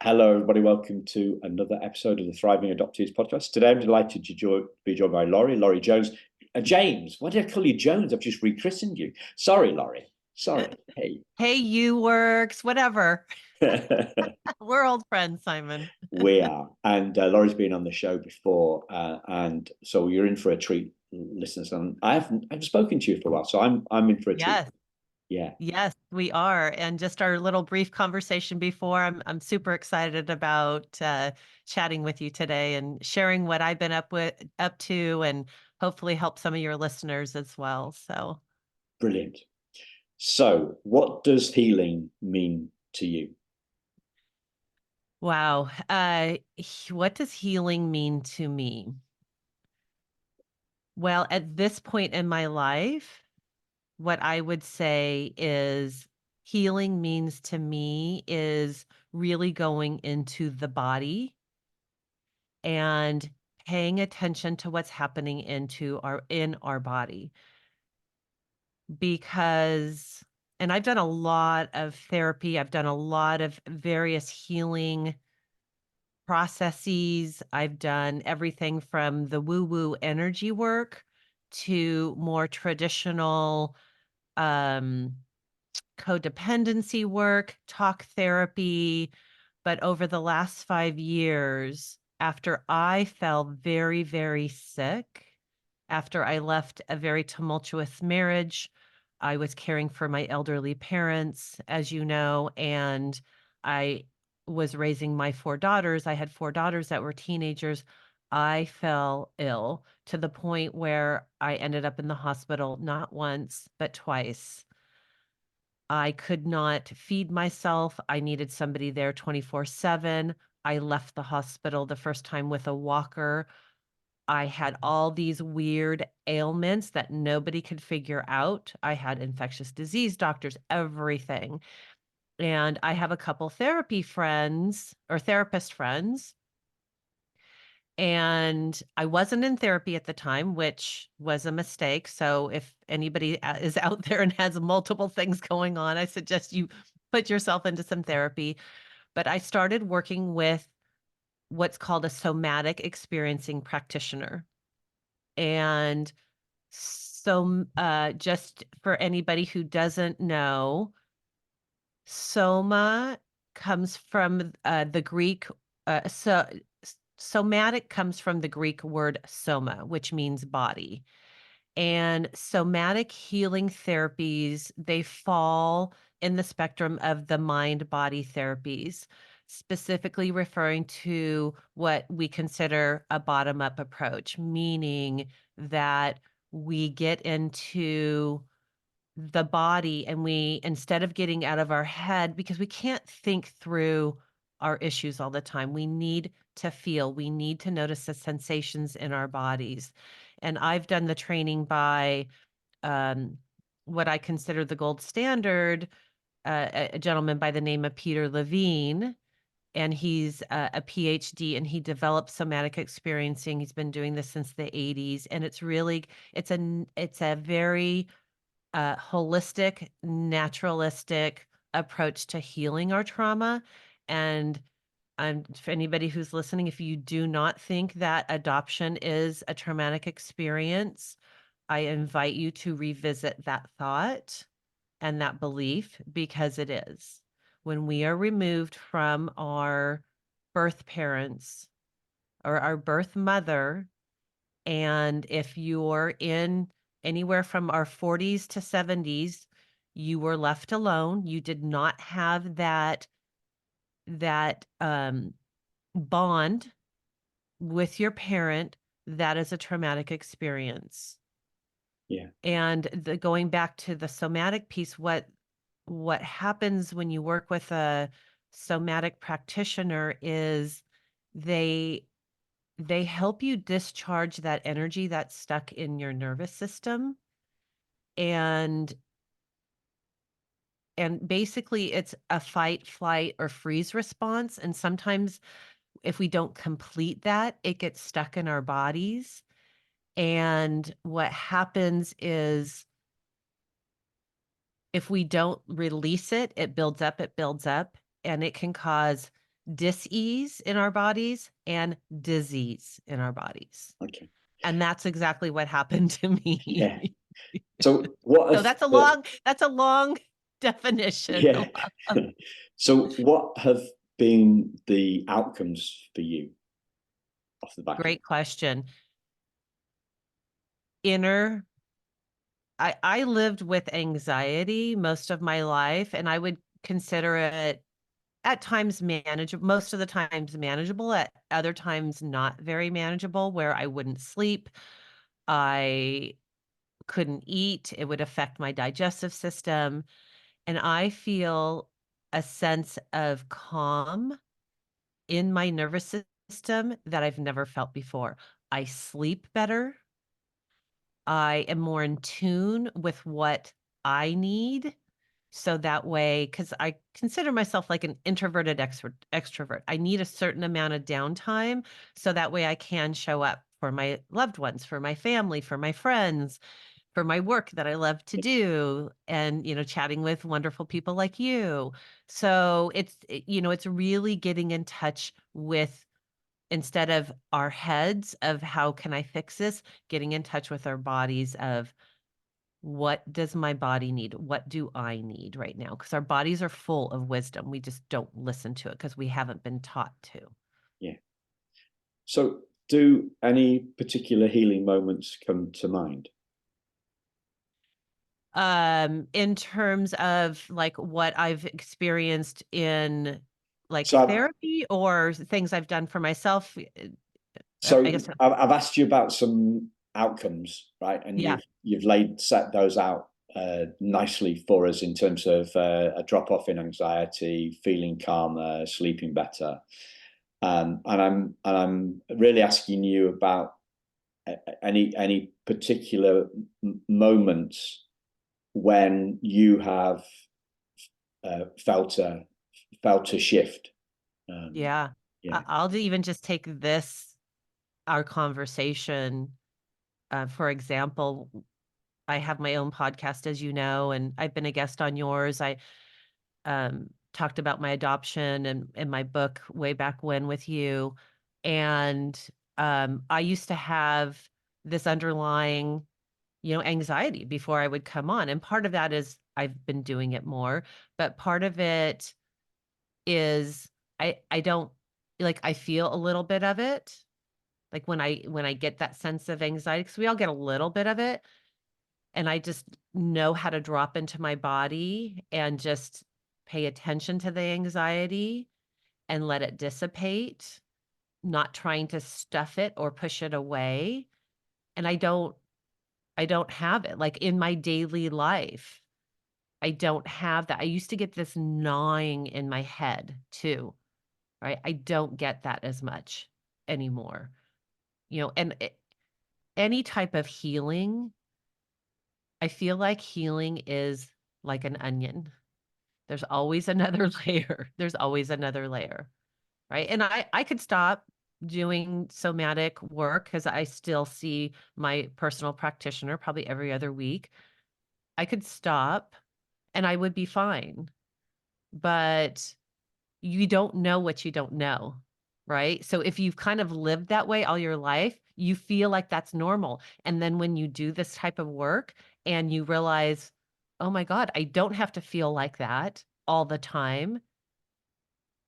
Hello, everybody. Welcome to another episode of the Thriving Adoptees podcast. Today, I'm delighted to be joined by Laurie Jones. James, why did I call you Jones? I've just rechristened you. Sorry, Laurie. Sorry. Hey. Hey, you works, whatever. We're old friends, Simon. We are. And Laurie's been on the show before. And so you're in for a treat, listeners. And I've spoken to you for a while, so I'm in for a treat. Yes, Yeah. yes, we are. And just our little brief conversation before, I'm super excited about chatting with you today and sharing what I've been up to, and hopefully help some of your listeners as well. So, Brilliant. So, what does healing mean to you? wow. What does healing mean to me? Well, at this point in my life, what I would say is healing means to me is really going into the body and paying attention to what's happening in our body. Because and I've done a lot of therapy, I've done a lot of various healing processes. I've done everything from the woo-woo energy work to more traditional um codependency work, talk therapy. But over the last 5 years, after I fell very, very sick, after I left a very tumultuous marriage, I was caring for my elderly parents, as you know, and I was raising my 4 daughters. I had 4 daughters that were teenagers. I fell ill to the point where I ended up in the hospital not once, but twice. I could not feed myself. I needed somebody there 24/7. I left the hospital the first time with a walker. I had all these weird ailments that nobody could figure out. I had infectious disease doctors, everything. And I have a couple therapy friends or therapist friends, and I wasn't in therapy at the time, which was a mistake. So if anybody is out there and has multiple things going on, I suggest you put yourself into some therapy. But I started working with what's called a somatic experiencing practitioner. And so, just for anybody who doesn't know, soma comes from the Greek. Somatic comes from the Greek word soma, which means body. And somatic healing therapies, they fall in the spectrum of the mind body therapies, specifically referring to what we consider a bottom up approach, meaning that we get into the body and we, instead of getting out of our head, because we can't think through our issues all the time, we need to feel, we need to notice the sensations in our bodies. And I've done the training by um, what I consider the gold standard, a gentleman by the name of Peter Levine. And he's a PhD, and he developed somatic experiencing. He's been doing this since the 80s. And it's a very holistic, naturalistic approach to healing our trauma. And for anybody who's listening, if you do not think that adoption is a traumatic experience, I invite you to revisit that thought and that belief, because it is. When we are removed from our birth parents or our birth mother, and if you're in anywhere from our 40s to 70s, you were left alone. You did not have that bond with your parent. That is a traumatic experience. Yeah. And going back to the somatic piece, what happens when you work with a somatic practitioner is they they help you discharge that energy that's stuck in your nervous system. And basically it's a fight, flight, or freeze response. And sometimes if we don't complete that, it gets stuck in our bodies. And what happens is if we don't release it, it builds up, and it can cause dis-ease in our bodies and disease in our bodies. Okay. And that's exactly what happened to me. Yeah. So what So have that's a long definition. yeah. So what have been the outcomes for you off the back of it? Great question. Inner I lived with anxiety most of my life, and I would consider it at times manageable, most of the times manageable, at other times not very manageable, where I wouldn't sleep. I couldn't eat. It would affect my digestive system. And I feel a sense of calm in my nervous system that I've never felt before. I sleep better. I am more in tune with what I need. So that way, because I consider myself like an introverted extrovert, I need a certain amount of downtime so that way I can show up for my loved ones, for my family, for my friends, for my work that I love to do, and chatting with wonderful people like you. So it's really getting in touch with, instead of our heads of how can I fix this, getting in touch with our bodies of what does my body need? What do I need right now? Because our bodies are full of wisdom. We just don't listen to it because we haven't been taught to. Yeah. So do any particular healing moments come to mind? In terms of like what I've experienced in like So therapy or things I've done for myself, I guess. I've asked you about some outcomes, right? And Yeah. you've set those out nicely for us in terms of a drop off in anxiety, feeling calmer, sleeping better. And I'm really asking you about any particular moments when you have felt a shift. Yeah. Yeah. I'll even just take our conversation, for example. I have my own podcast, as you know, and I've been a guest on yours. I talked about my adoption and my book way back when with you. And I used to have this underlying, anxiety before I would come on. And part of that is I've been doing it more, but part of it is I don't like, I feel a little bit of it. Like when I get that sense of anxiety, because we all get a little bit of it, and I just know how to drop into my body and just pay attention to the anxiety and let it dissipate, not trying to stuff it or push it away. And I don't have it like in my daily life. I don't have that. I used to get this gnawing in my head too, right? I don't get that as much anymore. And any type of healing, I feel like healing is like an onion. There's always another layer. There's always another layer, right? And I could stop doing somatic work because I still see my personal practitioner probably every other week. I could stop and I would be fine. But you don't know what you don't know, right? So if you've kind of lived that way all your life, you feel like that's normal. And then when you do this type of work and you realize, oh my God, I don't have to feel like that all the time.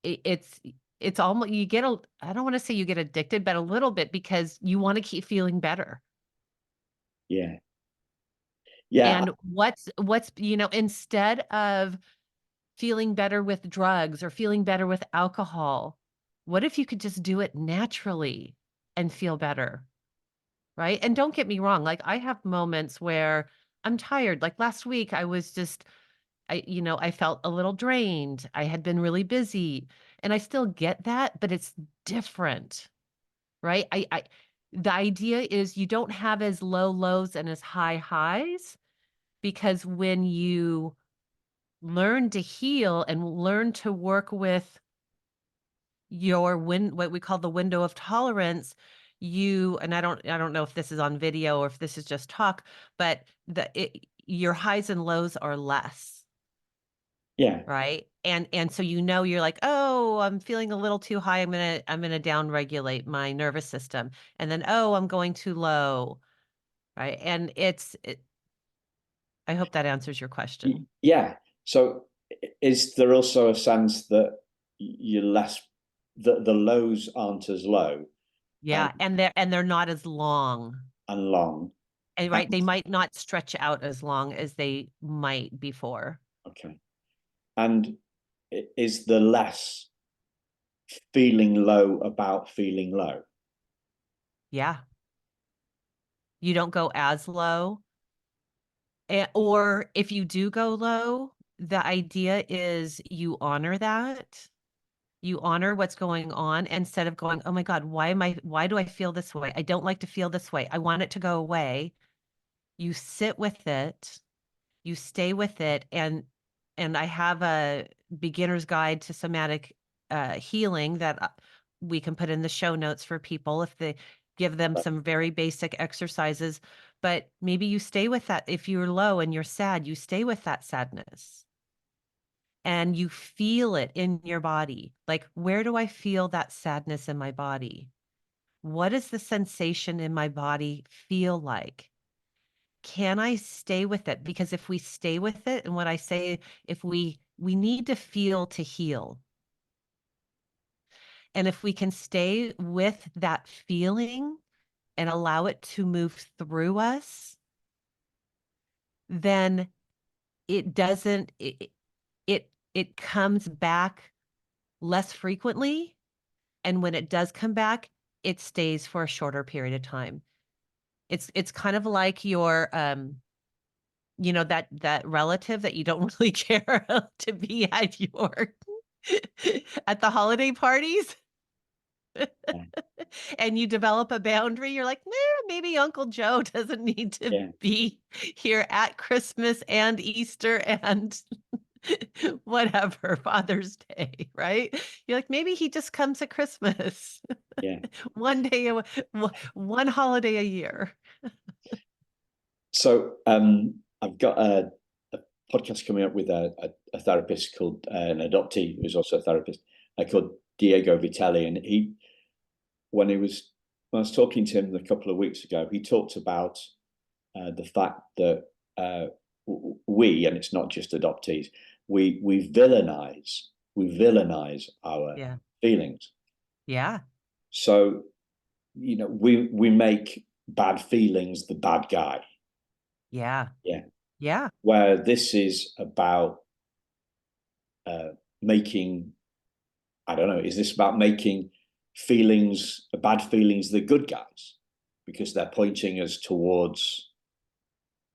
It's almost, I don't want to say you get addicted, but a little bit, because you want to keep feeling better. Yeah. Yeah. And instead of feeling better with drugs or feeling better with alcohol, what if you could just do it naturally and feel better, right? And don't get me wrong, like I have moments where I'm tired. Like last week, I felt a little drained. I had been really busy, and I still get that, but it's different, right? The idea is you don't have as low lows and as high highs, because when you learn to heal and learn to work with what we call the window of tolerance, and I don't know if this is on video or if this is just talk, but your highs and lows are less. Yeah. right? And so you're like, oh, I'm feeling a little too high. I'm gonna down regulate my nervous system. And then, oh, I'm going too low, right? And I hope that answers your question. Yeah. So is there also a sense that you're less, the lows aren't as low and Yeah, and they're not as long. long? And right, they And might not stretch out as long as they might before. okay. And is the less feeling low about feeling low? Yeah. You don't go as low. Or if you do go low, the idea is you honor that. You honor what's going on instead of going, "Oh my God, why do I feel this way? I don't like to feel this way. I want it to go away." You sit with it, you stay with it, and I have a beginner's guide to somatic healing that we can put in the show notes for people if they give them some very basic exercises. But maybe you stay with that. If you're low and you're sad, you stay with that sadness and you feel it in your body. Like, where do I feel that sadness in my body? What does the sensation in my body feel like? Can I stay with it? Because if we stay with it, and what I say, if we need to feel to heal. And if we can stay with that feeling and allow it to move through us, then it doesn't it comes back less frequently. And when it does come back, it stays for a shorter period of time. It's kind of like your that relative that you don't really care to be at your at the holiday parties. Yeah. And you develop a boundary, you're like, maybe Uncle Joe doesn't need to Yeah. be here at Christmas and Easter and whatever, Father's Day, right? You're like, maybe he just comes at Christmas. Yeah. One day, one holiday a year. So I've got a podcast coming up with a therapist called an adoptee who's also a therapist, called Diego Vitelli, and when he was when I was talking to him a couple of weeks ago, he talked about the fact that we, and it's not just adoptees, we villainize our Yeah. feelings. Yeah. So we make bad feelings the bad guy. Yeah. Yeah. Yeah. Where this is about making, I don't know, is this about making bad feelings the good guys? Because they're pointing us towards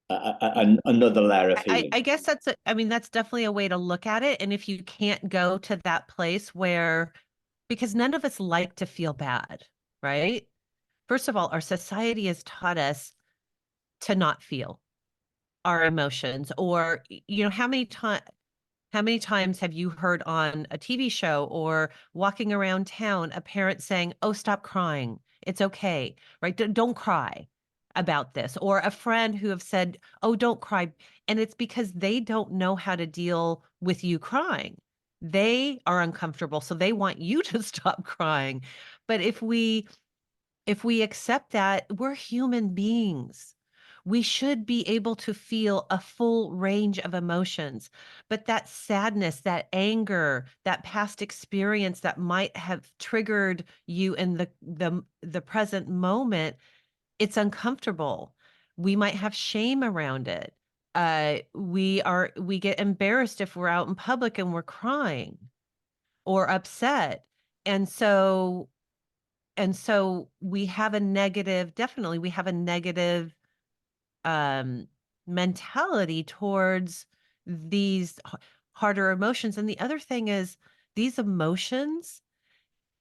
another layer of healing. I guess that's definitely a way to look at it. And if you can't go to that place where, because none of us like to feel bad, right? First of all, our society has taught us to not feel our emotions, or, how many times have you heard on a TV show or walking around town a parent saying, "Oh, stop crying. It's okay," right? Don't cry about this. Or a friend who have said, "Oh, don't cry." And it's because they don't know how to deal with you crying. They are uncomfortable, so they want you to stop crying. But if we accept that, we're human beings. We should be able to feel a full range of emotions. But that sadness, that anger, that past experience that might have triggered you in the present moment, it's uncomfortable. We might have shame around it. We get embarrassed if we're out in public and we're crying or upset. And so we have a negative, definitely we have a negative um mentality towards these harder emotions. And the other thing is, these emotions,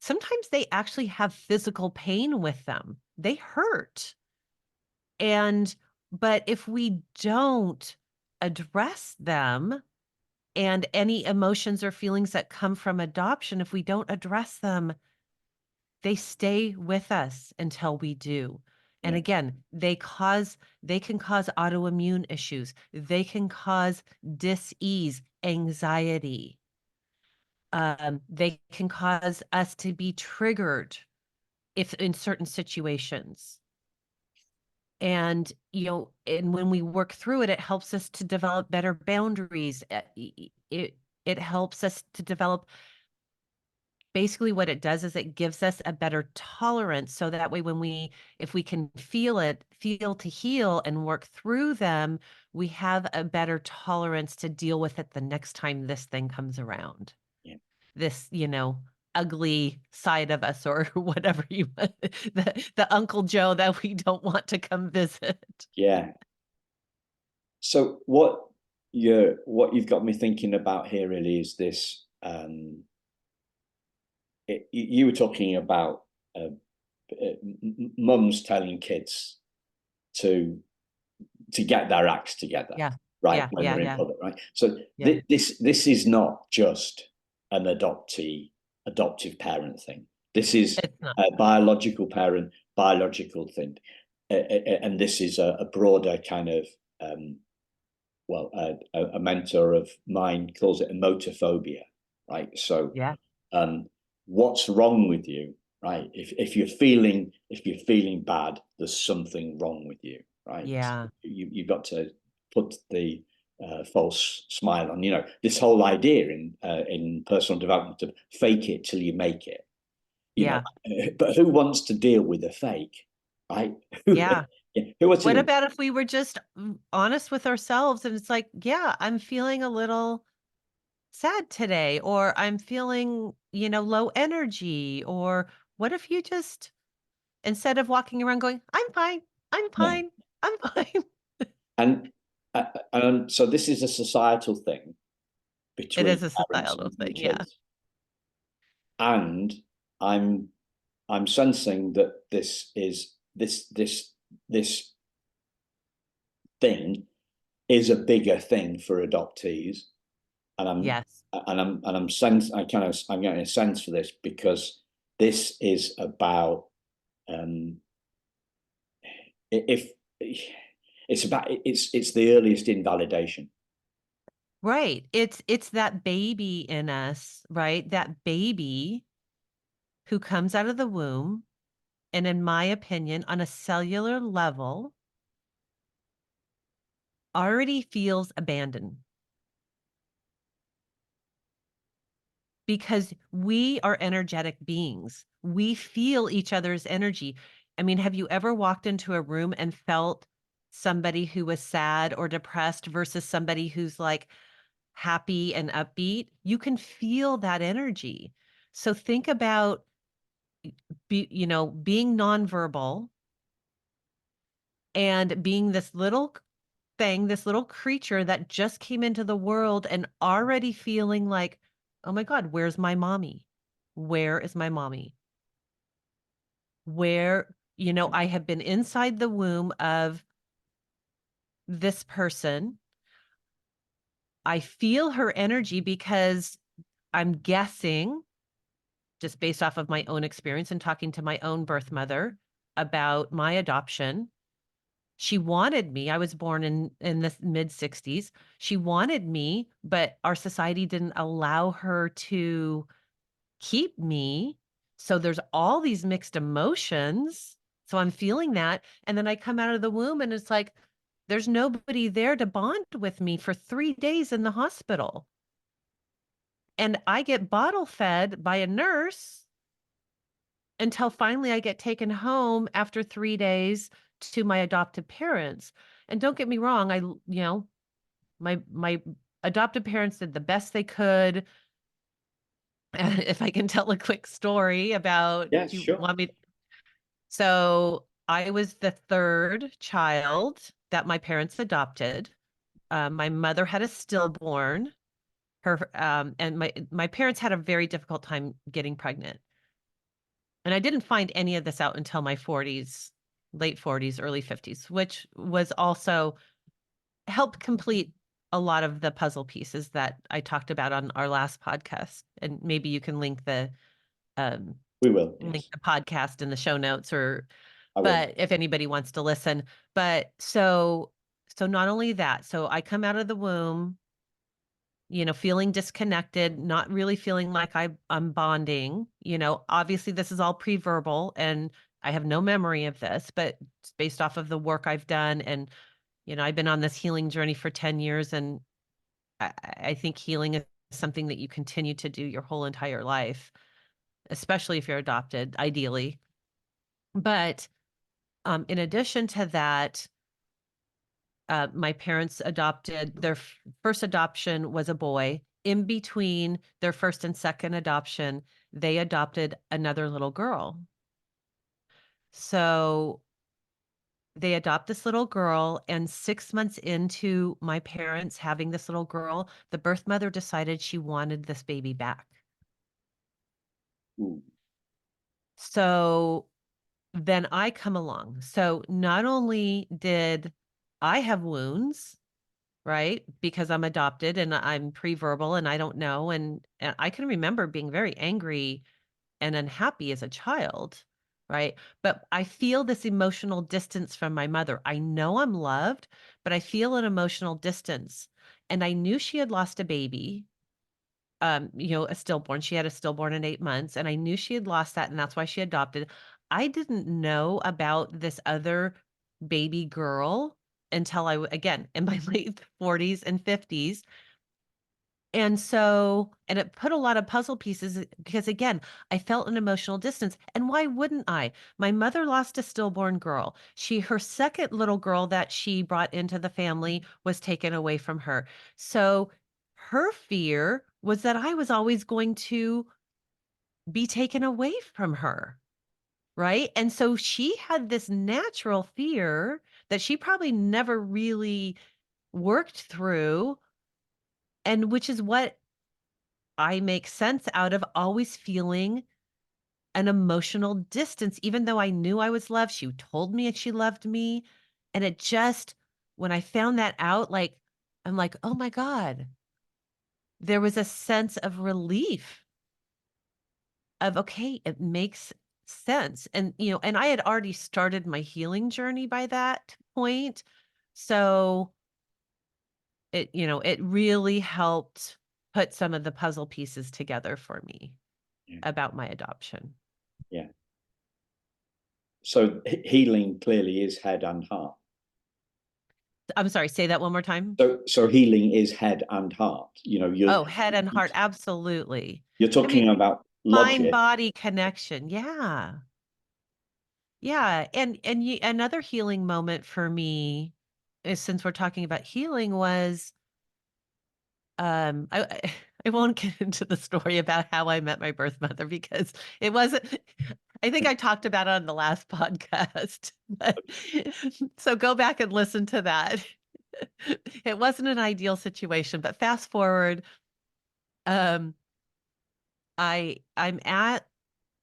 sometimes they actually have physical pain with them. They hurt. And but if we don't address them, and any emotions or feelings that come from adoption, if we don't address them, they stay with us until we do. And Yeah. again, they can cause autoimmune issues. They can cause dis-ease, anxiety. They can cause us to be triggered if in certain situations. And, and when we work through it, it helps us to develop better boundaries. It helps us to develop, basically what it does is it gives us a better tolerance. So that way, if we can feel to heal and work through them, we have a better tolerance to deal with it the next time this thing comes around. Yeah. This, ugly side of us, or whatever the Uncle Joe that we don't want to come visit. Yeah. So what you've got me thinking about here really is this. You were talking about mums telling kids to get their acts together, Yeah. right? Yeah. When Yeah. they're in Yeah. public, right? So Yeah. this is not just an adoptive parent thing. This is It's not. a biological parent, biological thing, and this is a broader kind of a mentor of mine calls it emotophobia, right? So Yeah. what's wrong with you, right? If you're feeling bad, there's something wrong with you, right? Yeah. You've got to put the false smile on. This whole idea in personal development of fake it till you make it. Yeah. But who wants to deal with a fake, right? Yeah. Who wants What to? about if we were just honest with ourselves and it's like, yeah, I'm feeling a little sad today, or I'm feeling, low energy, or what if you just, instead of walking around going, I'm fine, I'm Yeah, fine, I'm fine. and so this is a societal thing It between is a parents societal and thing. Yeah. kids, and I'm sensing that this thing is a bigger thing for adoptees, and Yes. I'm getting a sense for this because this is about if it's the earliest invalidation. Right. It's that baby in us, right? That baby who comes out of the womb, and in my opinion, on a cellular level, already feels abandoned. Because we are energetic beings. We feel each other's energy. I mean, have you ever walked into a room and felt somebody who was sad or depressed versus somebody who's like happy and upbeat? You can feel that energy. So think about being nonverbal and being this little thing, this little creature that just came into the world and already feeling like, oh my God, where's my mommy? Where is my mommy? Where, I have been inside the womb of this person. I feel her energy because I'm guessing, just based off of my own experience and talking to my own birth mother about my adoption. She wanted me. I was born in the mid 60s. She wanted me, but our society didn't allow her to keep me. So there's all these mixed emotions. So I'm feeling that. And then I come out of the womb and it's like, there's nobody there to bond with me for 3 days in the hospital. And I get bottle fed by a nurse until finally I get taken home after 3 days to my adoptive parents. And don't get me wrong, my adoptive parents did the best they could. If I can tell a quick story about, Yes, do you sure. want me? So I was the third child that my parents adopted. My mother had a stillborn. And my parents had a very difficult time getting pregnant. And I didn't find any of this out until my 40s, late 40s, early 50s, which was also helped complete a lot of the puzzle pieces that I talked about on our last podcast. And maybe you can link We will. link Yes, the podcast in the show notes, or I will. but if anybody wants to listen. But so not only that, so I come out of the womb, feeling disconnected, not really feeling like I'm bonding. Obviously this is all pre-verbal and I have no memory of this, but it's based off of the work I've done. And, I've been on this healing journey for 10 years. And I think healing is something that you continue to do your whole entire life, especially if you're adopted, ideally. But in addition to that, my parents adopted, their first adoption was a boy. In between their first and second adoption, they adopted another little girl. So they adopt this little girl, and 6 months into my parents having this little girl, the birth mother decided she wanted this baby back. Ooh. So then I come along. So not only did I have wounds, right? Because I'm adopted and I'm pre-verbal and I don't know. And I can remember being very angry and unhappy as a child, right? But I feel this emotional distance from my mother. I know I'm loved, but I feel an emotional distance. And I knew she had lost a baby, a stillborn. She had a stillborn at 8 months, and I knew she had lost that, and that's why she adopted. I didn't know about this other baby girl until again, in my late 40s and 50s. And so, and it put a lot of puzzle pieces because again, I felt an emotional distance. And why wouldn't I? My mother lost a stillborn girl. Her second little girl that she brought into the family was taken away from her. So her fear was that I was always going to be taken away from her. Right. And so she had this natural fear that she probably never really worked through. And which is what I make sense out of, always feeling an emotional distance, even though I knew I was loved. She told me she loved me. And it just, when I found that out, I'm like, oh my God, there was a sense of relief of, okay, it makes sense. And, and I had already started my healing journey by that point. So it really helped put some of the puzzle pieces together for me. Yeah. About my adoption. Yeah. So healing clearly is head and heart. I'm sorry, say that one more time. So healing is head and heart. Head and heart, absolutely. You're talking about logic. Mind-body connection. Yeah. Yeah. And another healing moment for me is, since we're talking about healing, was I won't get into the story about how I met my birth mother because it wasn't, I think I talked about it on the last podcast. But, so go back and listen to that. It wasn't an ideal situation, but fast forward, I'm at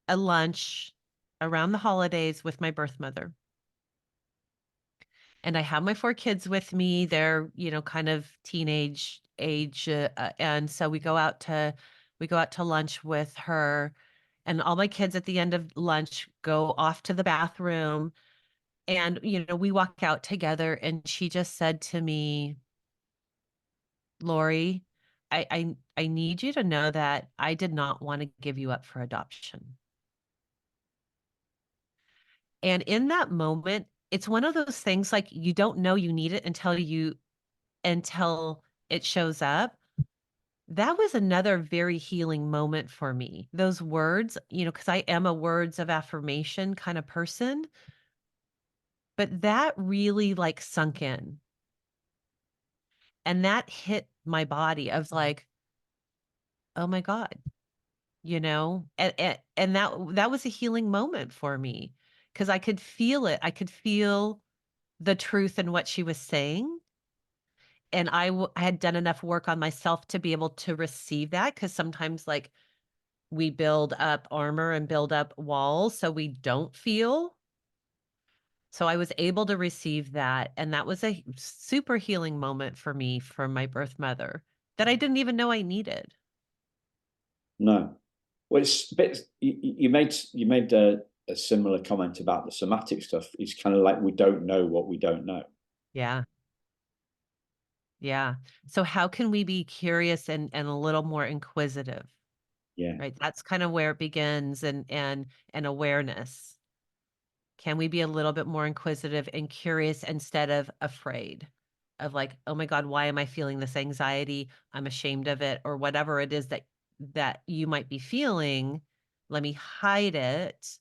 a lunch around the holidays with my birth mother. And I have my 4 kids with me. They're, kind of teenage age. And so we go out to lunch with her, and all my kids at the end of lunch go off to the bathroom. And, we walk out together, and she just said to me, Laurie, I need you to know that I did not want to give you up for adoption. And in that moment, it's one of those things, like, you don't know you need it until it shows up. That was another very healing moment for me. Those words, because I am a words of affirmation kind of person, but that really sunk in. And that hit my body. I was like, oh my God, and that was a healing moment for me because I could feel it. I could feel the truth in what she was saying. And I had done enough work on myself to be able to receive that, because sometimes we build up armor and build up walls so we don't feel. So I was able to receive that. And that was a super healing moment for me from my birth mother that I didn't even know I needed. No. Well, it's a bit, you made a similar comment about the somatic stuff. It's kind of like we don't know what we don't know. Yeah. Yeah. So how can we be curious and a little more inquisitive, Yeah, right? That's kind of where it begins, and awareness. Can we be a little bit more inquisitive and curious instead of afraid of like, oh my God, why am I feeling this anxiety? I'm ashamed of it, or whatever it is that you might be feeling. Let me hide it.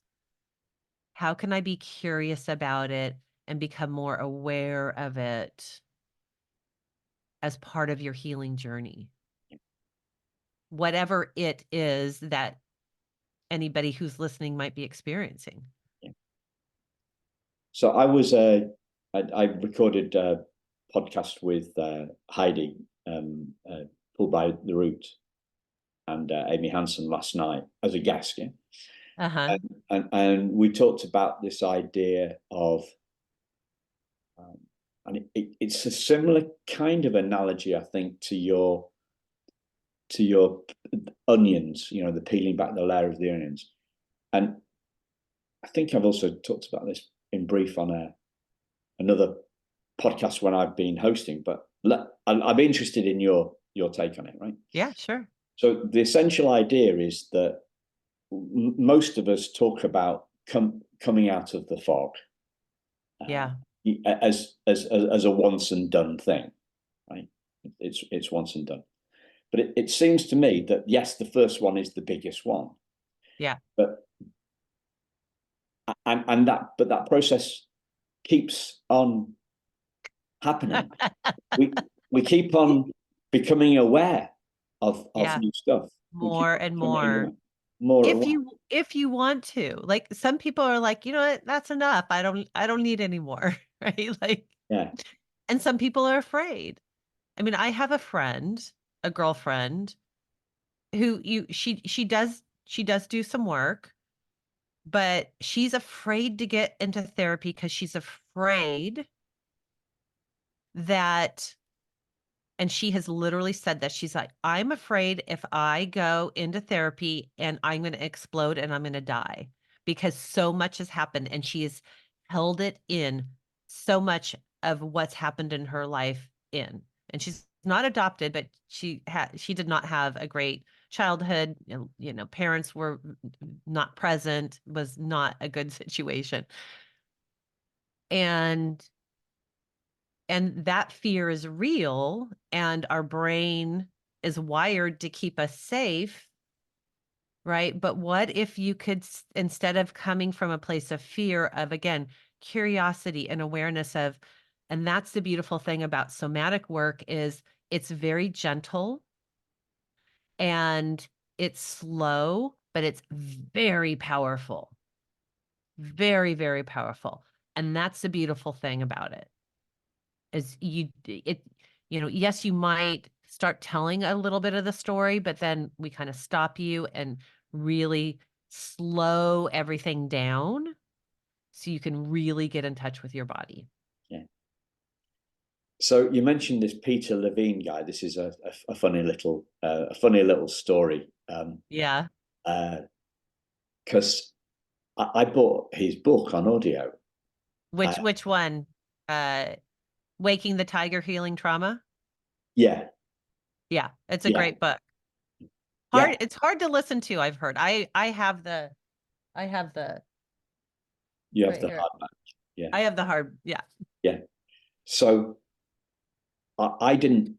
How can I be curious about it and become more aware of it as part of your healing journey? Whatever it is that anybody who's listening might be experiencing. yeah. So I recorded a podcast with Heidi, Pulled by the Root, and Amy Hansen last night as a guest. Yeah, Uh-huh. and we talked about this idea of, and it's a similar kind of analogy, I think, to your onions. You know, the peeling back the layer of the onions, and I think I've also talked about this in brief on another podcast when I've been hosting. But I'd be interested in your take on it, right? Yeah, sure. So the essential idea is that most of us talk about coming out of the fog, Yeah. as a once and done thing, right? It's once and done. But it seems to me that yes, the first one is the biggest one, Yeah. but that process keeps on happening. We keep on becoming aware of Yeah. new stuff. We keep More on and becoming more. aware, more and If more. you want to. Like some people are like, you know what, that's enough. I don't need any more. Right? Like, Yeah, and some people are afraid. I mean, I have a friend, a girlfriend who she does do some work, but she's afraid to get into therapy because she's afraid that, and she has literally said that, she's like, I'm afraid if I go into therapy and I'm going to explode and I'm going to die because so much has happened and she has held it in, so much of what's happened in her life in. And she's not adopted, but she did not have a great childhood. You know, parents were not present, was not a good situation. And that fear is real, and our brain is wired to keep us safe, right? But what if you could, instead of coming from a place of fear, of again, curiosity and awareness of, and that's the beautiful thing about somatic work, is it's very gentle and it's slow, but it's very powerful. Very, very powerful. And that's the beautiful thing about it. Is you know, yes, you might start telling a little bit of the story, but then we kind of stop you and really slow everything down so you can really get in touch with your body. yeah. So you mentioned this Peter Levine guy. This is a funny little story. Yeah. Because I bought his book on audio. Which one? Uh Waking the Tiger, Healing Trauma? Yeah, Yeah, it's a yeah, great book. yeah. It's hard to listen to, I've heard. I have the You have right the here. hardback. Yeah, I have the hard, yeah. yeah. So I didn't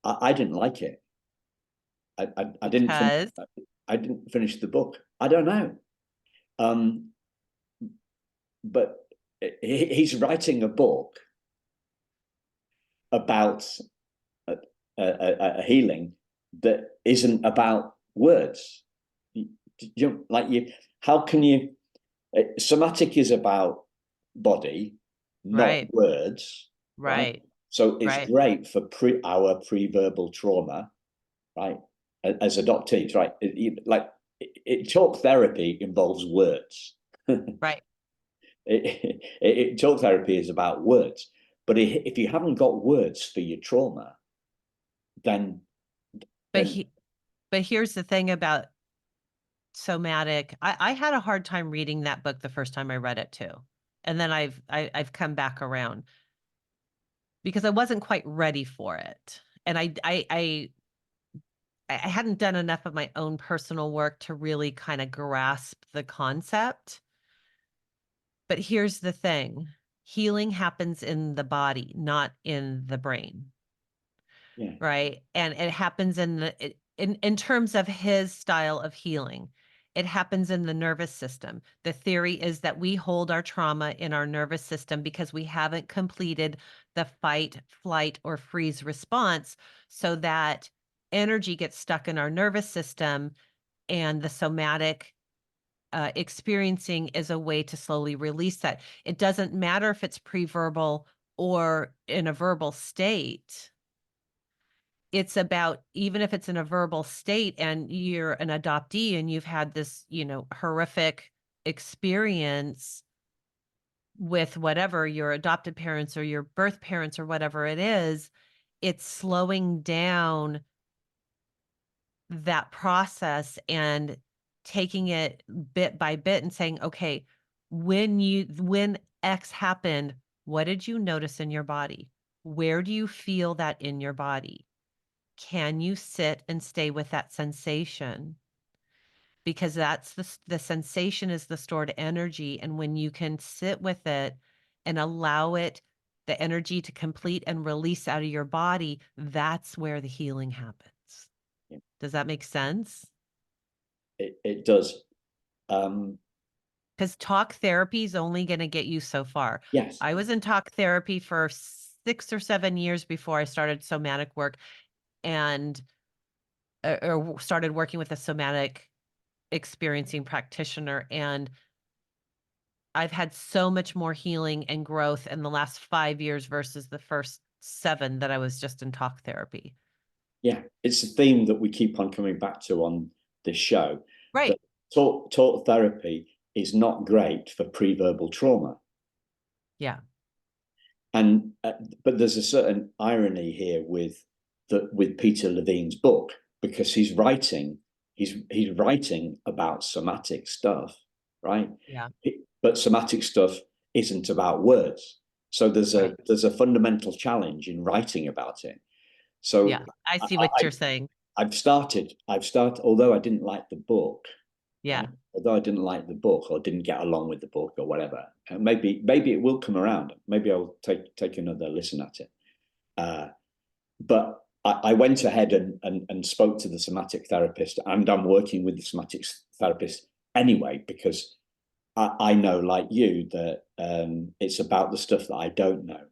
I didn't like it. I didn't finish. Because I didn't finish the book. I don't know. Um, but he's writing a book about a healing that isn't about words. How can you? Somatic is about body, not right, words, right? right, So it's right. great for our pre-verbal trauma, right? As adoptees, right? Talk therapy involves words. Right. Talk therapy is about words, but if you haven't got words for your trauma, then But then he but here's the thing about somatic. I had a hard time reading that book the first time I read it too. And then I've come back around because I wasn't quite ready for it. And I hadn't done enough of my own personal work to really kind of grasp the concept. But here's the thing. Healing happens in the body, not in the brain. Yeah. Right? And it happens in terms of his style of healing. It happens in the nervous system. The theory is that we hold our trauma in our nervous system because we haven't completed the fight, flight, or freeze response, so that energy gets stuck in our nervous system, and the somatic experiencing is a way to slowly release that. It doesn't matter if it's pre-verbal or in a verbal state. It's about, even if it's in a verbal state and you're an adoptee and you've had this, horrific experience with whatever your adopted parents or your birth parents or whatever it is, it's slowing down that process and taking it bit by bit and saying, okay, when X happened, what did you notice in your body? Where do you feel that in your body? Can you sit and stay with that sensation? Because that's the sensation is the stored energy. And when you can sit with it and allow it, the energy to complete and release out of your body, that's where the healing happens. Yeah. Does that make sense? It does. Um, Because talk therapy is only going to get you so far. yes. I was in talk therapy for 6 or 7 years before I started somatic work, and or started working with a somatic experiencing practitioner. And I've had so much more healing and growth in the last 5 years versus the first 7 that I was just in talk therapy. Yeah. It's a theme that we keep on coming back to on this show. Right. That talk therapy is not great for pre-verbal trauma. Yeah. And but there's a certain irony here with Peter Levine's book, because he's writing about somatic stuff, right? Yeah. But somatic stuff isn't about words. So Right. there's a fundamental challenge in writing about it. So Yeah. I see what I, you're saying. I've started, although I didn't like the book, Yeah. right? Although I didn't like the book or didn't get along with the book or whatever, maybe it will come around. Maybe I'll take another listen at it. But I went ahead and spoke to the somatic therapist, and I'm working with the somatic therapist anyway, because I know, like you, that it's about the stuff that I don't know.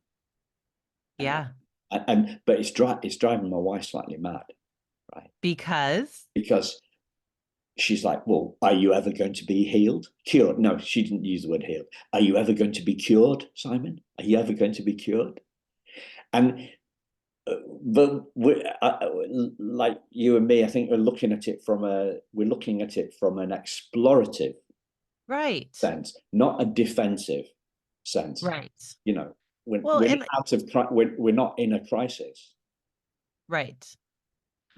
Yeah. But it's driving my wife slightly mad, right? Because Because she's like, well, are you ever going to be healed? Cured? No, she didn't use the word healed. Are you ever going to be cured, Simon? Are you ever going to be cured? And but like you and me, I think we're looking at it from an explorative right. sense, not a defensive sense. Right. You know, Well, we're and out of we're not in a crisis. right.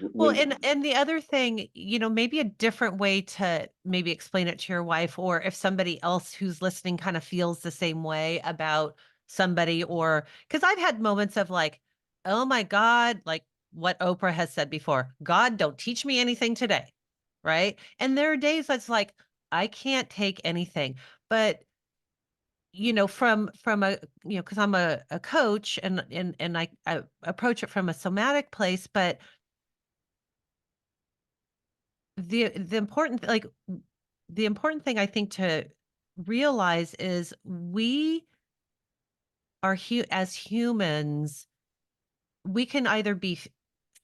Well, We and the other thing, maybe a different way to maybe explain it to your wife, or if somebody else who's listening kind of feels the same way about somebody, or because I've had moments of like, oh my God, like what Oprah has said before, God, don't teach me anything today. Right. And there are days that's like, I can't take anything. But from a, because I'm a coach, and I approach it from a somatic place, but the important like the important thing I think to realize is we are as humans, we can either be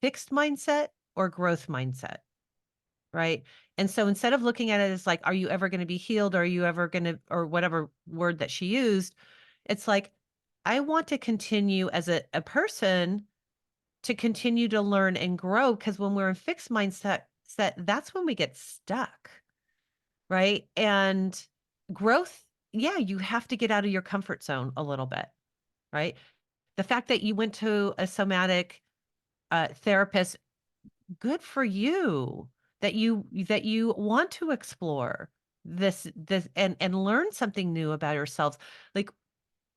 fixed mindset or growth mindset, right? And so instead of looking at it as like, are you ever going to be healed? Or are you ever going to, or whatever word that she used, it's like, I want to continue as a person to continue to learn and grow, because when we're in fixed mindset, that's when we get stuck. Right? And growth, yeah, you have to get out of your comfort zone a little bit, right? The fact that you went to a somatic therapist, good for you. that you want to explore this and learn something new about yourselves. Like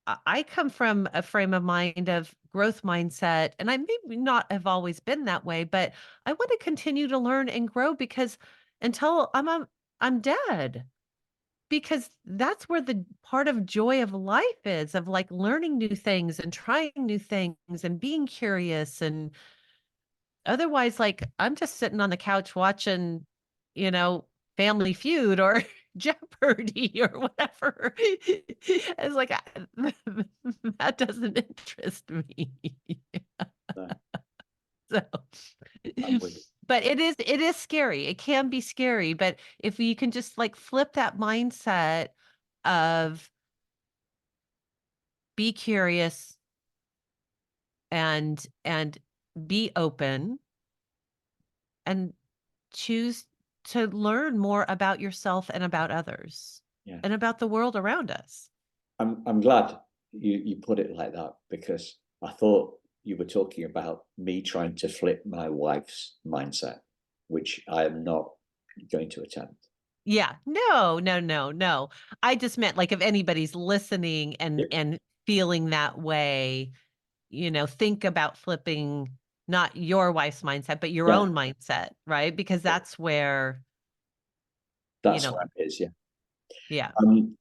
I come from a frame of mind of growth mindset, and I maybe not have always been that way, but I want to continue to learn and grow because until I'm dead, because that's where the part of joy of life is, of like learning new things and trying new things and being curious. And otherwise, like I'm just sitting on the couch watching, you know, Family Feud or Jeopardy or whatever. It's like that doesn't interest me. No, So, I'm with you. but it is scary. It can be scary, but if you can just like flip that mindset of be curious and be open and choose to learn more about yourself and about others Yeah. and about the world around us. I'm glad you put it like that, because I thought you were talking about me trying to flip my wife's mindset, which I am not going to attempt. Yeah. No, no, no, no. I just meant like if anybody's listening Yeah. and feeling that way, think about flipping not your wife's mindset, but your Yeah, own mindset, right? Because that's where, you that's know, where it is. Yeah. yeah,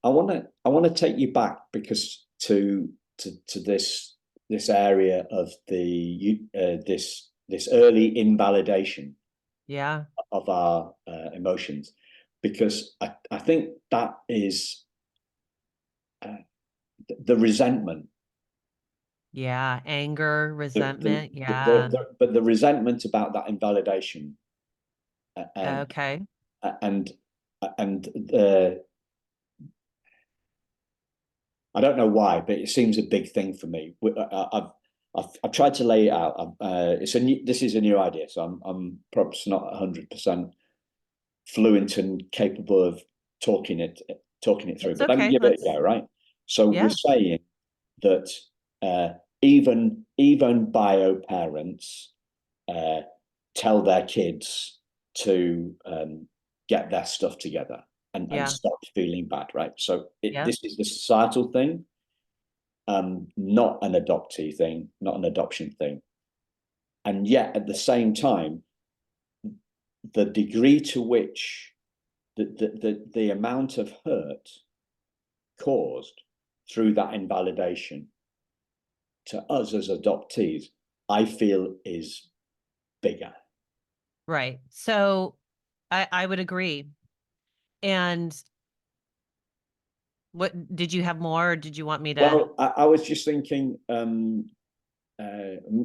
I want to take you back, because to this area of this early invalidation yeah, of our emotions, because I think that is uh, the resentment, yeah. Anger, the, resentment. Yeah. but the resentment about that invalidation, and Okay. and and the I don't know why, but it seems a big thing for me. I've tried to lay it out. This is a new idea, so I'm perhaps not 100% fluent and capable of talking it through. It's But let me okay. give it a go. Right. So we're Yeah, saying that even bio parents uh, tell their kids to get their stuff together and yeah, stop feeling bad. Right. So yeah. this is the societal thing, not an adoptee thing, not an adoption thing. And yet, at the same time, the degree to which the amount of hurt caused through that invalidation to us as adoptees, I feel is bigger. Right. So I would agree. And what did you have more? Or did you want me to? Well, I was just thinking,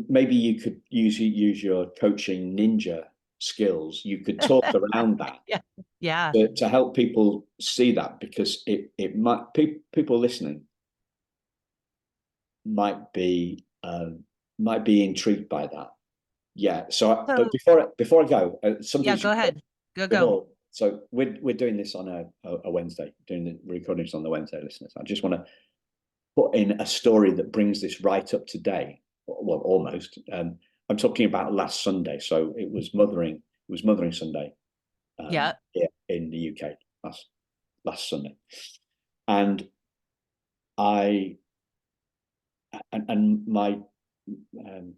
maybe you could use your coaching ninja skills. You could talk around that Yeah. Yeah. to help people see that, because it might people listening might be intrigued by that. Yeah. So, but So before I go, yeah, something's go ahead. Go. before. So we're doing this on a Wednesday, doing the recordings on the Wednesday, listeners. I just want to put in a story that brings this right up to date. Well, almost. I'm talking about last Sunday. So it was Mothering Sunday, Yeah. here in the UK last Sunday, and I and um,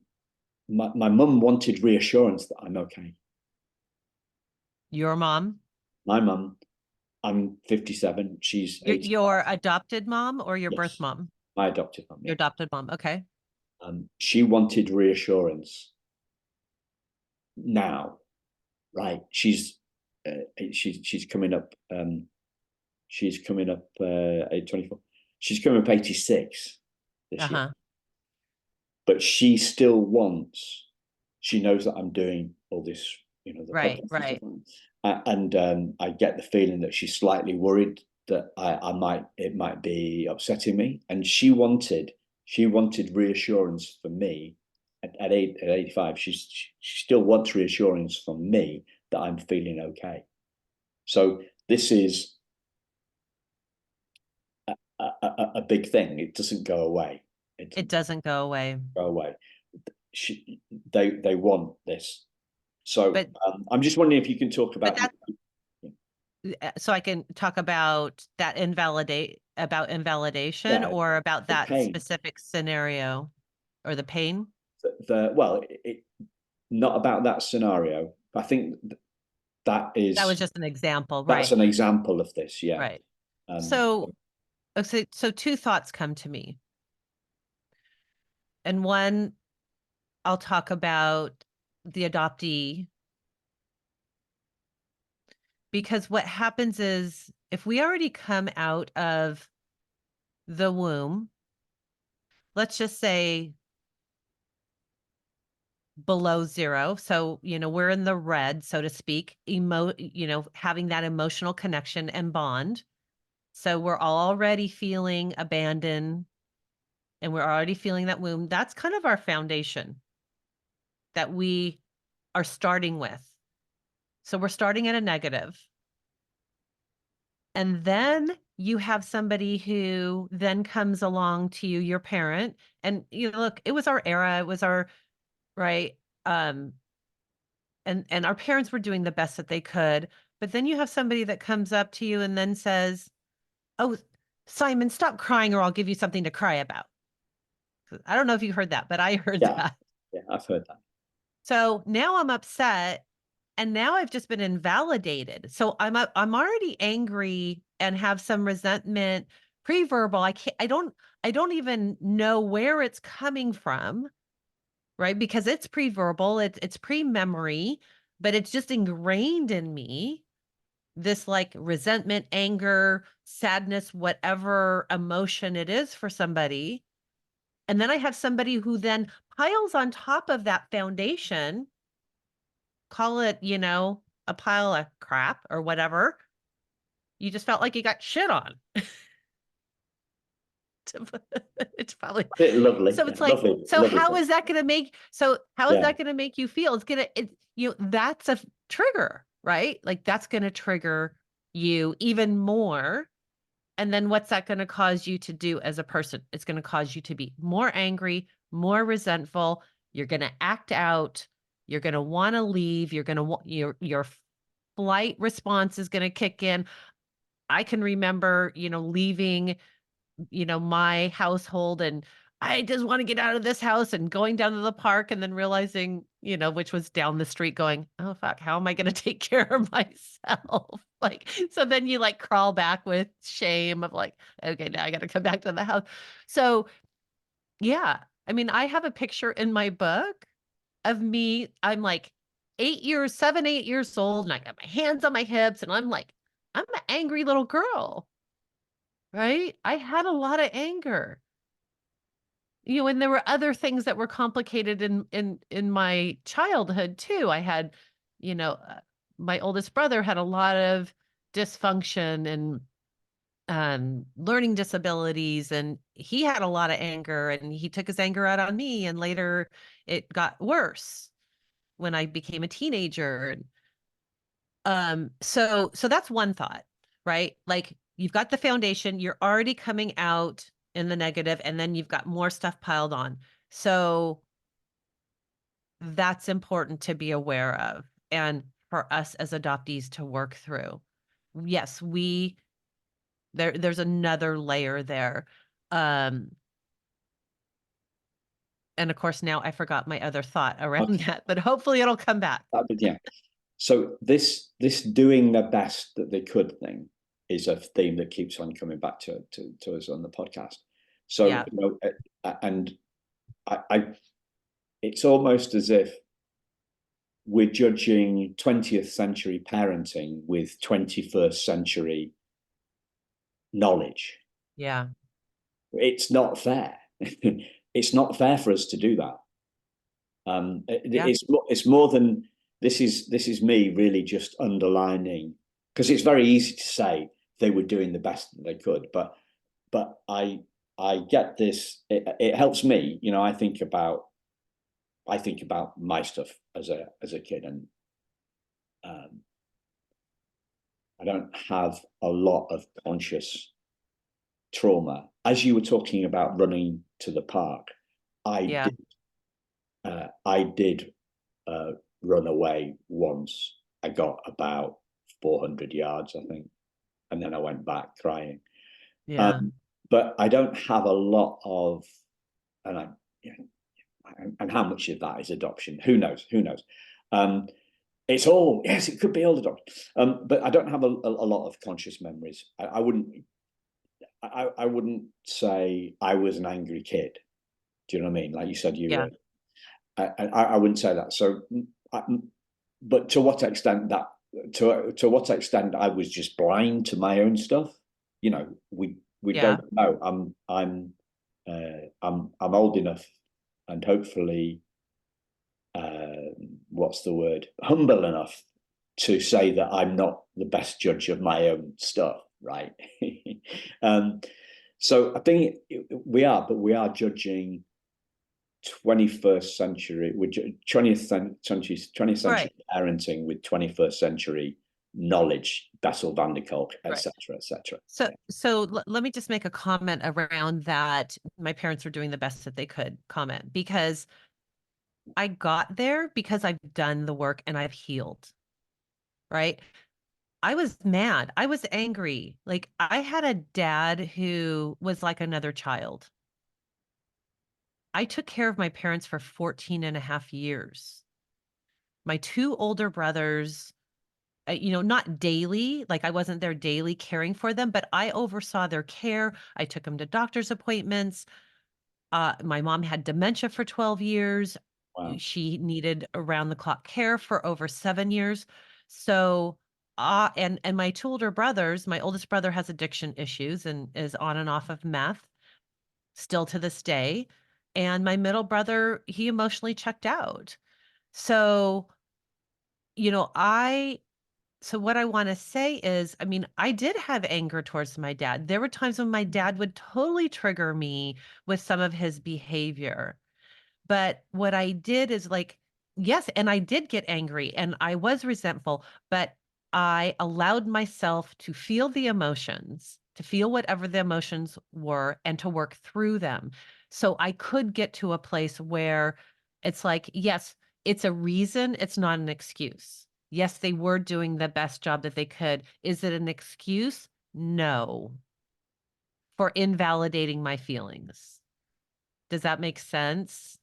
my mum wanted reassurance that I'm okay. Your mom, My mum, I'm 57. She's your 80. your adopted mom or your birth Yes, mom? my adopted mum. Your Yeah, adopted mom. Okay. she wanted reassurance now. Right, she's coming up. She's coming up 24. She's coming up 86 this year, Uh-huh. but she still wants. She knows that I'm doing all this, the Right, podcast and stuff right. like that. And I get the feeling that she's slightly worried that it might be upsetting me. And she wanted reassurance from me at 85. She still wants reassurance from me that I'm feeling okay. So this is a big thing. It doesn't go away. It It doesn't doesn't go away. go away. They want this So But I'm just wondering if you can talk about. so I can talk about that invalidation, Yeah, or about the that pain. specific scenario, or the pain. Well, not about that scenario. I think That was that's just an example, right? an example of this. Yeah. Right. Um, So, so two thoughts come to me. And one, I'll talk about the adoptee, because what happens is if we already come out of the womb, let's just say below zero. So, we're in the red, so to speak, having that emotional connection and bond. So we're already feeling abandoned, and we're already feeling that womb. That's kind of our foundation that we are starting with. So we're starting at a negative. And then you have somebody who then comes along to you, your parent, and look, it was our era, it was our right. Um, and our parents were doing the best that they could. But then you have somebody that comes up to you and then says, "Oh, Simon, stop crying, or I'll give you something to cry about." I don't know if you heard that, but I heard yeah, that. yeah, I've heard that. So now I'm upset, and now I've just been invalidated. So I'm already angry and have some resentment, pre-verbal. I don't even know where it's coming from, right? Because it's pre-verbal, it's pre-memory, but it's just ingrained in me, this like resentment, anger, sadness, whatever emotion it is for somebody. And then I have somebody who then piles on top of that foundation, call it, a pile of crap or whatever. You just felt like you got shit on. It's probably Lovely, so. yeah, It's like, lovely, so lovely how thing. is that going to make? So how is Yeah, that going to make you feel? That's a trigger, right? Like that's going to trigger you even more. And then what's that going to cause you to do as a person? It's going to cause you to be more angry, more resentful. You're going to act out. You're going to want to leave. You're going to want your flight response is going to kick in. I can remember, leaving, my household, and I just want to get out of this house, and going down to the park, and then realizing, which was down the street, going, oh, fuck, how am I going to take care of myself? Like, so then you like crawl back with shame of like, okay, now I got to come back to the house. So, yeah, I mean, I have a picture in my book of me. I'm like 7, 8 years old, and I got my hands on my hips, and I'm like, I'm an angry little girl, right? I had a lot of anger. And there were other things that were complicated in my childhood too. I had, my oldest brother had a lot of dysfunction and learning disabilities, and he had a lot of anger, and he took his anger out on me, and later it got worse when I became a teenager. So that's one thought, right? Like you've got the foundation, you're already coming out in the negative, and then you've got more stuff piled on. So that's important to be aware of, and for us as adoptees to work through. Yes, there's another layer there. Um, and of course now I forgot my other thought around okay. that, but hopefully it'll come back. Yeah. So this doing the best that they could thing is a theme that keeps on coming back to us on the podcast. So Yeah. and I it's almost as if we're judging 20th century parenting with 21st century knowledge. Yeah. It's not fair. It's not fair for us to do that. Yeah. It's more than this is me really just underlining, because it's very easy to say they were doing the best that they could, but I get this. It helps me. I think about my stuff as a kid, and um, I don't have a lot of conscious trauma. As you were talking about running to the park, I Yeah. did. I did run away once. I got about 400 yards, I think, and then I went back crying. Yeah. But I don't have a lot of, and I, you know, and how much of that is adoption? Who knows? Who knows? It's all, yes, it could be all adoption. But I don't have a lot of conscious memories. I wouldn't say I was an angry kid. Do you know what I mean? Like you said, you Yeah. were. I wouldn't say that. So, but to what extent that to what extent I was just blind to my own stuff? You know, we Yeah. don't know. I'm old enough, and hopefully, what's the word? Humble enough to say that I'm not the best judge of my own stuff, right? So I think we are, but we are judging 21st century, 20th century Right. parenting with 21st century knowledge, Bessel van der Kolk, Right. etc., etc. So let me just make a comment around that. My parents were doing the best that they could comment, because I got there because I've done the work and I've healed, right? I was mad. I was angry. Like, I had a dad who was like another child. I took care of my parents for 14 and a half years. My two older brothers, not daily, like I wasn't there daily caring for them, but I oversaw their care. I took them to doctor's appointments. My mom had dementia for 12 years. Wow. She needed around the clock care for over 7 years. So, and my two older brothers, my oldest brother has addiction issues and is on and off of meth still to this day. And my middle brother, he emotionally checked out. So, you know, so what I want to say is, I mean, I did have anger towards my dad. There were times when my dad would totally trigger me with some of his behavior. But what I did is, like, yes, and I did get angry and I was resentful, but I allowed myself to feel the emotions, to feel whatever the emotions were, and to work through them. So I could get to a place where it's like, yes, it's a reason, it's not an excuse. Yes, they were doing the best job that they could. Is it an excuse? No, for invalidating my feelings. Does that make sense?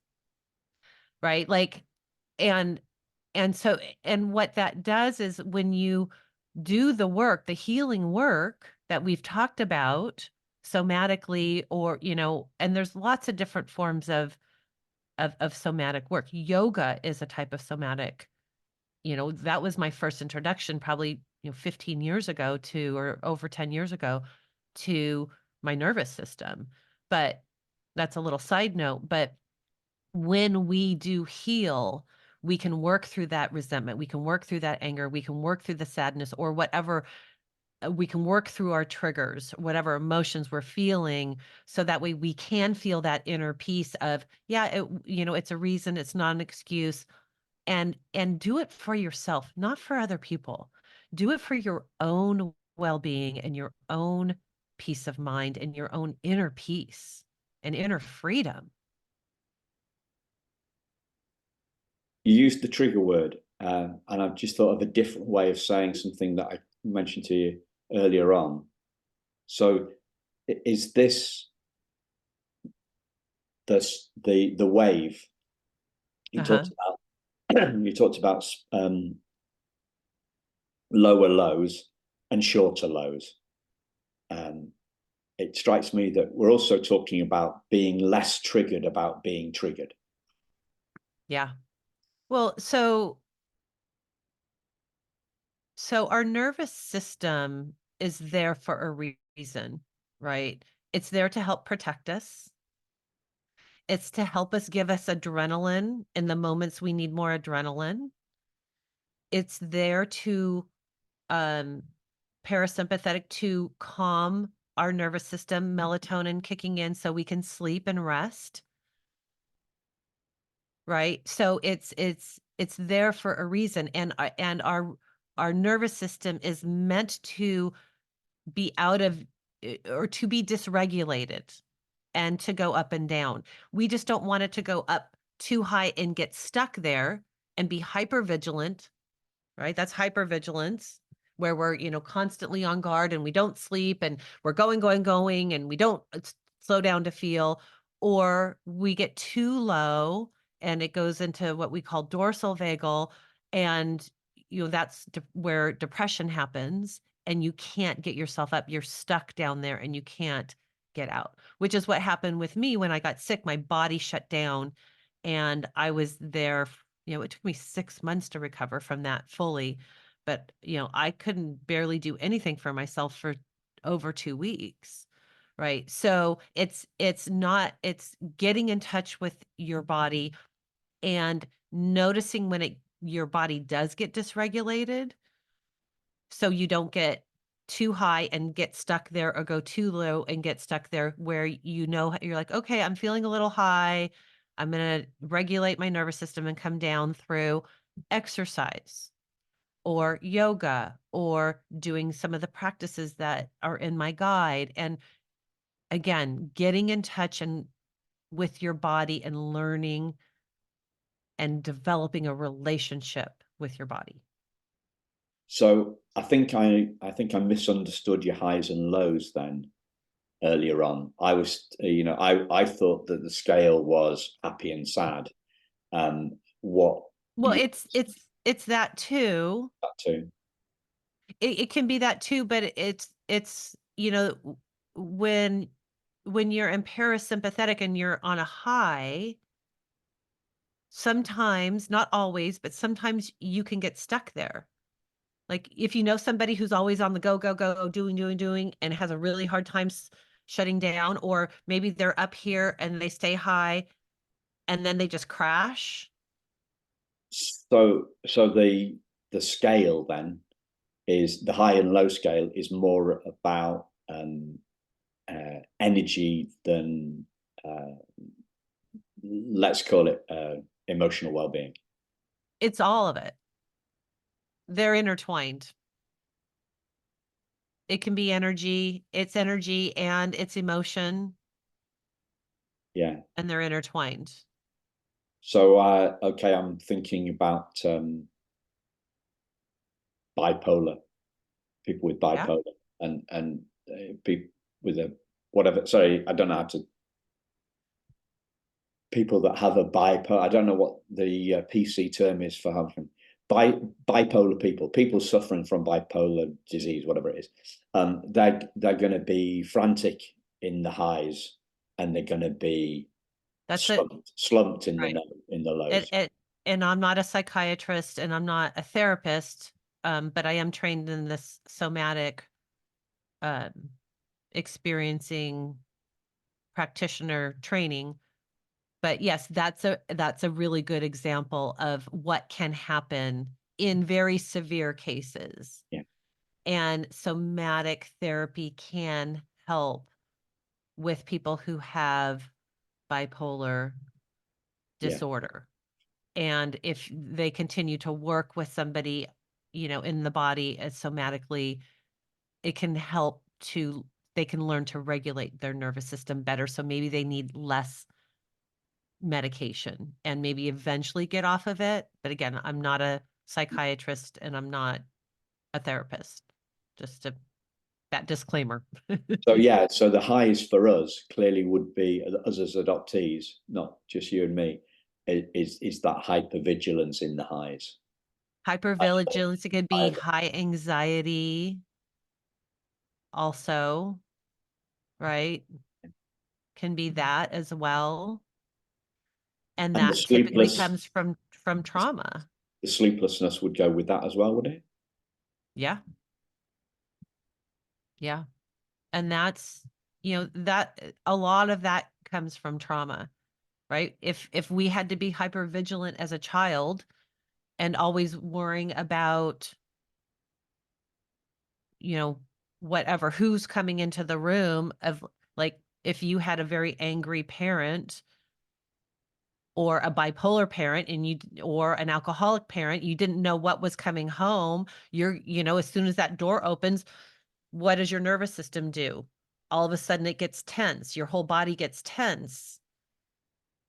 Right? Like, and so, and what that does is, when you do the work, the healing work that we've talked about somatically, or, and there's lots of different forms of somatic work. Yoga is a type of somatic, that was my first introduction, probably, 15 years ago, or over 10 years ago, to my nervous system. But that's a little side note. But when we do heal, we can work through that resentment. We can work through that anger. We can work through the sadness, or whatever. We can work through our triggers, whatever emotions we're feeling. So that way we can feel that inner peace of, yeah, it's a reason, it's not an excuse. And do it for yourself, not for other people. Do it for your own well-being and your own peace of mind and your own inner peace and inner freedom. You used the trigger word, and I've just thought of a different way of saying something that I mentioned to you earlier on. So, is this the wave you Uh-huh. talked about? You talked about lower lows and shorter lows. It strikes me that we're also talking about being less triggered about being triggered. Yeah. Well, so our nervous system is there for a reason, right? It's there to help protect us. It's to help us, give us adrenaline in the moments we need more adrenaline. It's there to um parasympathetic, to calm our nervous system, melatonin kicking in so we can sleep and rest, right? So it's there for a reason. And our nervous system is meant to be out of, or to be dysregulated, and to go up and down. We just don't want it to go up too high and get stuck there. and be hyper vigilant, right? That's hypervigilance, where we're, constantly on guard and we don't sleep and we're going, and we don't slow down to feel, or we get too low and it goes into what we call dorsal vagal. And, that's where depression happens and you can't get yourself up. You're stuck down there and you can't get out, which is what happened with me when I got sick. My body shut down and I was there. It took me 6 months to recover from that fully, but, I couldn't barely do anything for myself for over 2 weeks, right? So it's getting in touch with your body and noticing when your body does get dysregulated, so you don't get too high and get stuck there, or go too low and get stuck there, where you're like, okay, I'm feeling a little high. I'm going to regulate my nervous system and come down through exercise or yoga or doing some of the practices that are in my guide. And again, getting in touch and with your body and learning and developing a relationship with your body. So I think I misunderstood your highs and lows then earlier on. I was, I thought that the scale was happy and sad. What Well, you it's that too. that too? It can be that too, but it's when you're in parasympathetic and you're on a high, sometimes, not always, but sometimes you can get stuck there. Like if you know somebody who's always on the go, go, go, doing, and has a really hard time shutting down, or maybe they're up here and they stay high and then they just crash. So the scale then is the high and low scale is more about energy than let's call it emotional well-being. It's all of it. They're intertwined. It can be energy, it's energy and it's emotion. Yeah. And they're intertwined. So okay, I'm thinking about bipolar, people with bipolar, yeah. and people with a whatever. Sorry, I don't know how to. People that have a bipolar. I don't know what the PC term is for having bipolar people suffering from bipolar disease, whatever it is. They're going to be frantic in the highs, and they're going to be slumped in the lows. And I'm not a psychiatrist and I'm not a therapist, but I am trained in this somatic experiencing practitioner training. But yes, that's a really good example of what can happen in very severe cases. Yeah. And somatic therapy can help with people who have bipolar disorder. Yeah. And if they continue to work with somebody, in the body as somatically, it can help they can learn to regulate their nervous system better. So maybe they need less medication and maybe eventually get off of it. But again, I'm not a psychiatrist and I'm not a therapist. Just that disclaimer. So the highs for us clearly would be us as adoptees, not just you and me, is that hypervigilance in the highs. Hypervigilance, it could be high anxiety also, right? Can be that as well. And that typically comes from trauma. The sleeplessness would go with that as well, would it? Yeah. Yeah. And that's, that a lot of that comes from trauma, right? If we had to be hyper vigilant as a child and always worrying about, whatever, who's coming into the room, of like, if you had a very angry parent or a bipolar parent or an alcoholic parent, you didn't know what was coming home. As soon as that door opens, what does your nervous system do? All of a sudden it gets tense. Your whole body gets tense.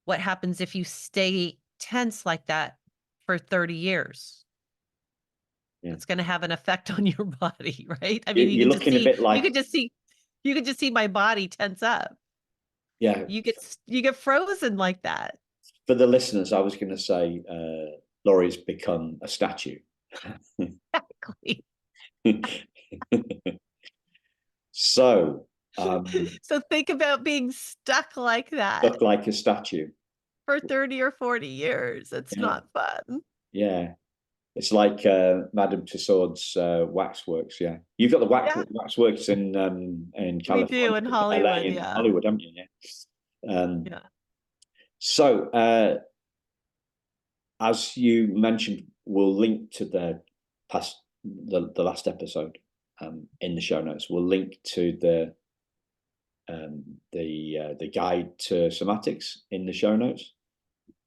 What happens if you stay tense like that for 30 years. Yeah. It's going to have an effect on your body, right? I mean, You're looking a bit like, you could just see my body tense up. yeah, You get frozen like that. for the listeners, I was going to say, Laurie's become a statue. Exactly. So, So think about being stuck like that look like a statue. for 30 or 40 years. It's Yeah, not fun. yeah. It's like Madame Tussauds waxworks. Yeah, you've got the Yeah, waxworks in we do California, in LA, Hollywood. and Yeah. Hollywood, haven't you? Yeah. Yeah. So, as you mentioned, we'll link to the last episode in the show notes. We'll link to the guide to somatics in the show notes.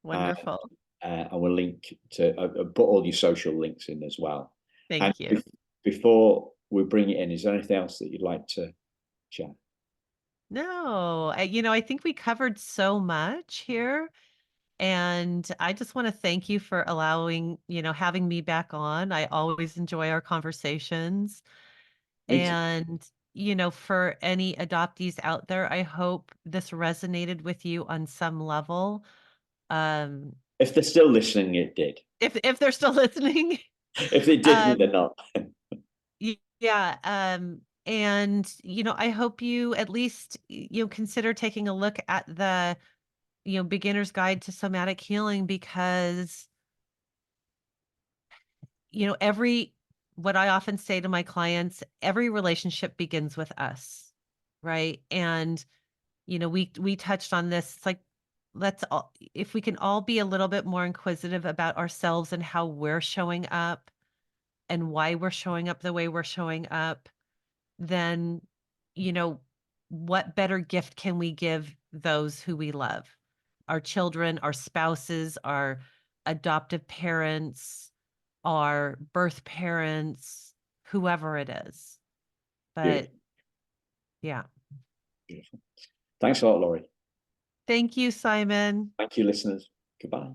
Wonderful. And we'll link to put all your social links in as well. And Thank you. before we bring it in, is there anything else that you'd like to share? No, I think we covered so much here. And I just want to thank you for allowing, having me back on. I always enjoy our conversations. Me too. And, for any adoptees out there, I hope this resonated with you on some level. Um, If they're still listening, it did. if they're still listening. If they didn't, they're not. Yeah. And, I hope you at least, consider taking a look at the, beginner's guide to somatic healing, because, what I often say to my clients, every relationship begins with us. Right. And, we touched on this. It's like, let's all, if we can all be a little bit more inquisitive about ourselves and how we're showing up and why we're showing up the way we're showing up, then, you know, what better gift can we give those who we love? Our children, our spouses, our adoptive parents, our birth parents, whoever it is. But Beautiful. yeah. Beautiful. Thanks a lot, Laurie. Thank you, Simon. Thank you, listeners. Goodbye.